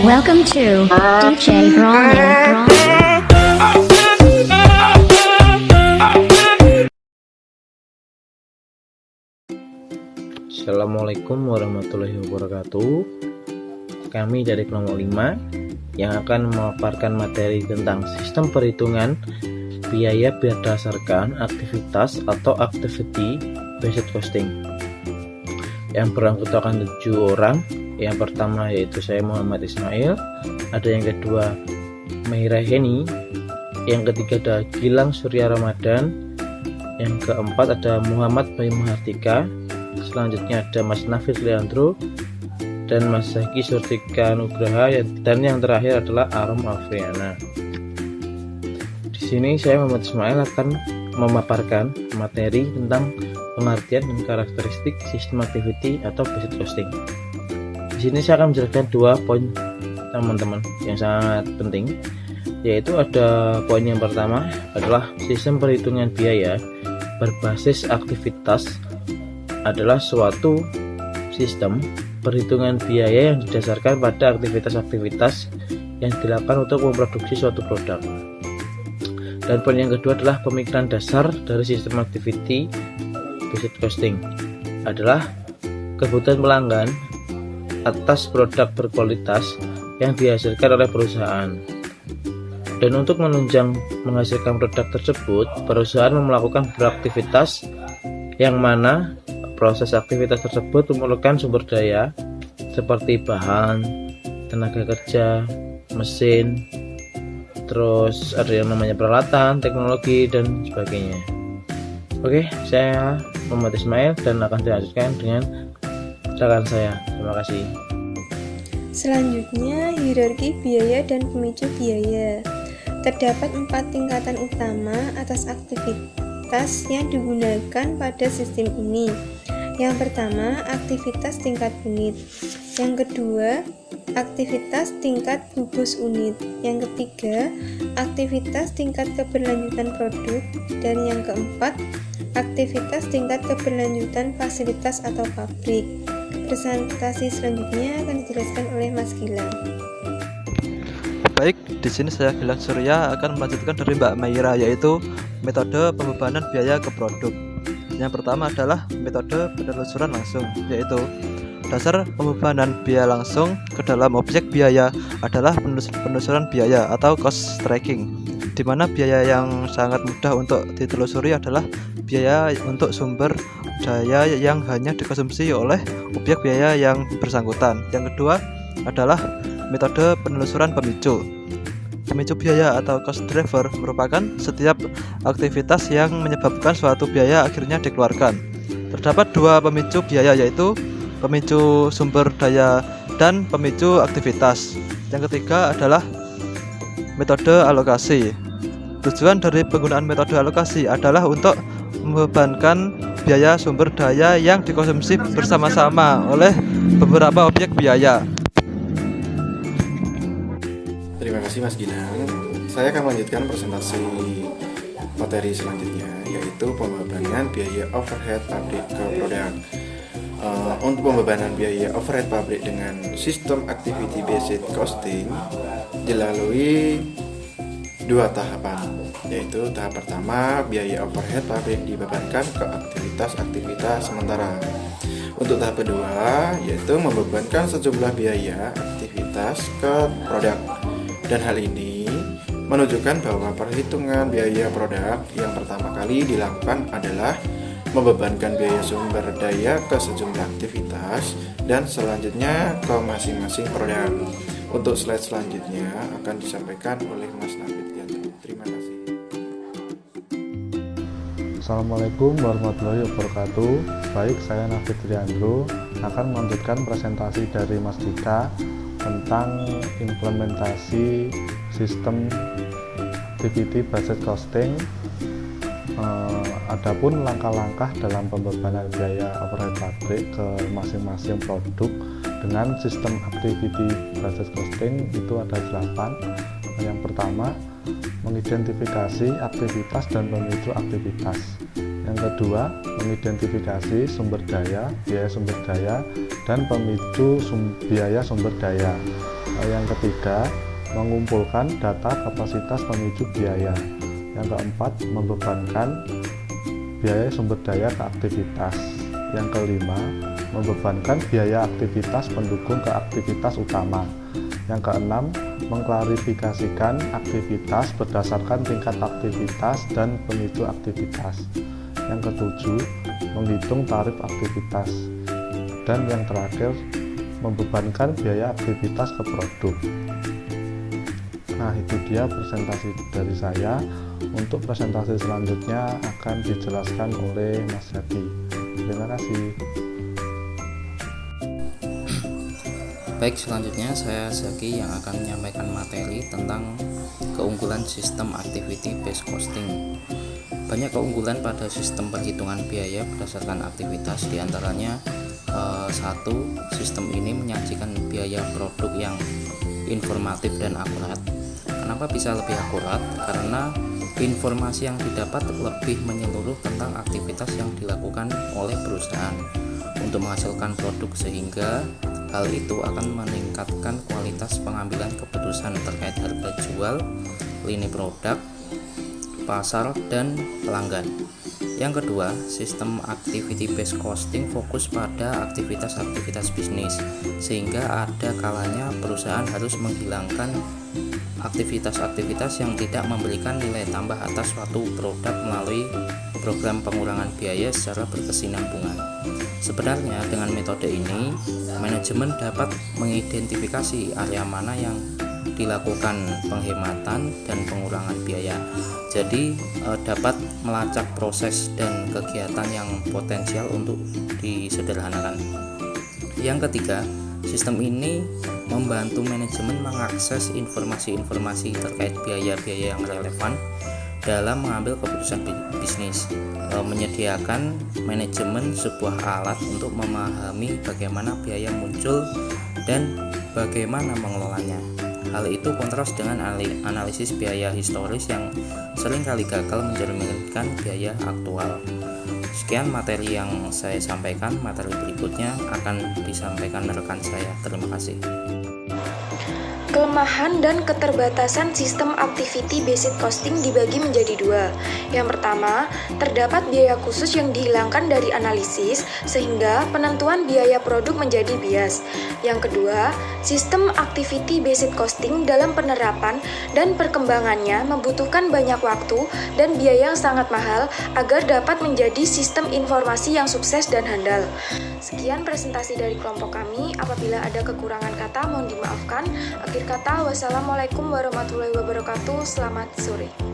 Welcome to DJ Brawler. Assalamualaikum warahmatullahi wabarakatuh. Kami dari kelompok 5 yang akan memaparkan materi tentang sistem perhitungan biaya berdasarkan aktivitas atau activity based costing. Yang beranggotakan 7 orang. Yang pertama yaitu saya Muhammad Ismail, ada yang kedua Meira Heni, yang ketiga ada Gilang Surya Ramadan, yang keempat ada Muhammad Bayu Mahardika, selanjutnya ada Mas Nafis Leandro dan Mas Zaki Surtika Nugraha, dan yang terakhir adalah Arum Afriana. Di sini saya Muhammad Ismail akan memaparkan materi tentang pengertian dan karakteristik sistem activity atau basic costing. Di sini saya akan menjelaskan 2 poin teman-teman yang sangat penting, yaitu ada poin yang pertama adalah sistem perhitungan biaya berbasis aktivitas adalah suatu sistem perhitungan biaya yang didasarkan pada aktivitas-aktivitas yang dilakukan untuk memproduksi suatu produk. Dan poin yang kedua adalah pemikiran dasar dari sistem activity based costing adalah kebutuhan pelanggan atas produk berkualitas yang dihasilkan oleh perusahaan. Dan untuk menunjang menghasilkan produk tersebut, perusahaan melakukan beraktivitas yang mana proses aktivitas tersebut memerlukan sumber daya seperti bahan, tenaga kerja, mesin, terus ada yang namanya peralatan, teknologi, dan sebagainya. Oke, saya Muhammad Ismail dan akan dilanjutkan dengan rekan saya. Terima kasih. Selanjutnya, hierarki biaya dan pemicu biaya. Terdapat 4 tingkatan utama atas aktivitas yang digunakan pada sistem ini. Yang pertama, aktivitas tingkat unit. Yang kedua, aktivitas tingkat gugus unit. Yang ketiga, aktivitas tingkat keberlanjutan produk. Dan yang keempat, aktivitas tingkat keberlanjutan fasilitas atau pabrik. Presentasi selanjutnya akan dijelaskan oleh Mas Gilang. Baik, di sini saya Gilang Surya akan melanjutkan dari Mbak Meira, yaitu metode pembebanan biaya ke produk. Yang pertama adalah metode penelusuran langsung, yaitu dasar pembebanan biaya langsung ke dalam objek biaya adalah penelusuran biaya atau cost tracking, di mana biaya yang sangat mudah untuk ditelusuri adalah biaya untuk sumber daya yang hanya dikonsumsi oleh objek biaya yang bersangkutan. Yang kedua adalah metode penelusuran pemicu. Pemicu biaya atau cost driver merupakan setiap aktivitas yang menyebabkan suatu biaya akhirnya dikeluarkan. Terdapat 2 pemicu biaya, yaitu pemicu sumber daya dan pemicu aktivitas. Yang ketiga adalah metode alokasi. Tujuan dari penggunaan metode alokasi adalah untuk membebankan biaya sumber daya yang dikonsumsi bersama-sama oleh beberapa objek biaya. Terima kasih Mas Gilang. Saya akan melanjutkan presentasi materi selanjutnya, yaitu pembebanan biaya overhead pabrik ke produk. Untuk pembebanan biaya overhead pabrik dengan sistem activity based costing dilalui 2 tahapan, yaitu tahap pertama, biaya overhead pabrik dibebankan ke aktivitas-aktivitas sementara. Untuk tahap kedua, yaitu membebankan sejumlah biaya aktivitas ke produk. Dan hal ini menunjukkan bahwa perhitungan biaya produk yang pertama kali dilakukan adalah membebankan biaya sumber daya ke sejumlah aktivitas dan selanjutnya ke masing-masing produk. Untuk slide selanjutnya akan disampaikan oleh Mas Nafis Leandro. Terima kasih. Assalamualaikum warahmatullahi wabarakatuh. Baik, saya Nafis Leandro akan melanjutkan presentasi dari Mas Dika tentang implementasi sistem activity based costing. Adapun langkah-langkah dalam pembebanan biaya overhead pabrik ke masing-masing produk dengan sistem activity based costing itu ada 8. Yang pertama, mengidentifikasi aktivitas dan pemicu aktivitas. Yang kedua, mengidentifikasi sumber daya, biaya sumber daya, dan pemicu biaya sumber daya. Yang ketiga, mengumpulkan data kapasitas pemicu biaya. Yang keempat, membebankan biaya sumber daya ke aktivitas. Yang kelima, membebankan biaya aktivitas pendukung ke aktivitas utama. Yang keenam, mengklarifikasikan aktivitas berdasarkan tingkat aktivitas dan pemicu aktivitas. Yang ketujuh, menghitung tarif aktivitas. Dan yang terakhir, membebankan biaya aktivitas ke produk. Nah, itu dia presentasi dari saya. Untuk presentasi selanjutnya akan dijelaskan oleh Mas Zaki. Terima kasih. Baik, selanjutnya saya Zaki yang akan menyampaikan materi tentang keunggulan sistem activity based costing. Banyak keunggulan pada sistem perhitungan biaya berdasarkan aktivitas, diantaranya satu, sistem ini menyajikan biaya produk yang informatif dan akurat. Kenapa bisa lebih akurat? Karena informasi yang didapat lebih menyeluruh tentang aktivitas yang dilakukan oleh perusahaan untuk menghasilkan produk, sehingga hal itu akan meningkatkan kualitas pengambilan keputusan terkait harga jual, lini produk, pasar, dan pelanggan. Yang kedua, sistem activity based costing fokus pada aktivitas-aktivitas bisnis, sehingga ada kalanya perusahaan harus menghilangkan aktivitas-aktivitas yang tidak memberikan nilai tambah atas suatu produk melalui program pengurangan biaya secara berkesinambungan. Sebenarnya dengan metode ini, manajemen dapat mengidentifikasi area mana yang dilakukan penghematan dan pengurangan biaya. Jadi dapat melacak proses dan kegiatan yang potensial untuk disederhanakan. Yang ketiga, sistem ini membantu manajemen mengakses informasi-informasi terkait biaya-biaya yang relevan dalam mengambil keputusan bisnis, menyediakan manajemen sebuah alat untuk memahami bagaimana biaya muncul dan bagaimana mengelolanya. Hal itu kontras dengan analisis biaya historis yang seringkali gagal mencerminkan biaya aktual. Sekian materi yang saya sampaikan. Materi berikutnya akan disampaikan rekan saya. Terima kasih. Kelemahan dan keterbatasan sistem activity based costing dibagi menjadi dua. Yang pertama, terdapat biaya khusus yang dihilangkan dari analisis sehingga penentuan biaya produk menjadi bias. Yang kedua, sistem activity based costing dalam penerapan dan perkembangannya membutuhkan banyak waktu dan biaya yang sangat mahal agar dapat menjadi sistem informasi yang sukses dan handal. Sekian presentasi dari kelompok kami. Apabila ada kekurangan kata, mohon dimaafkan. Akhir kata, wassalamualaikum warahmatullahi wabarakatuh. Selamat sore.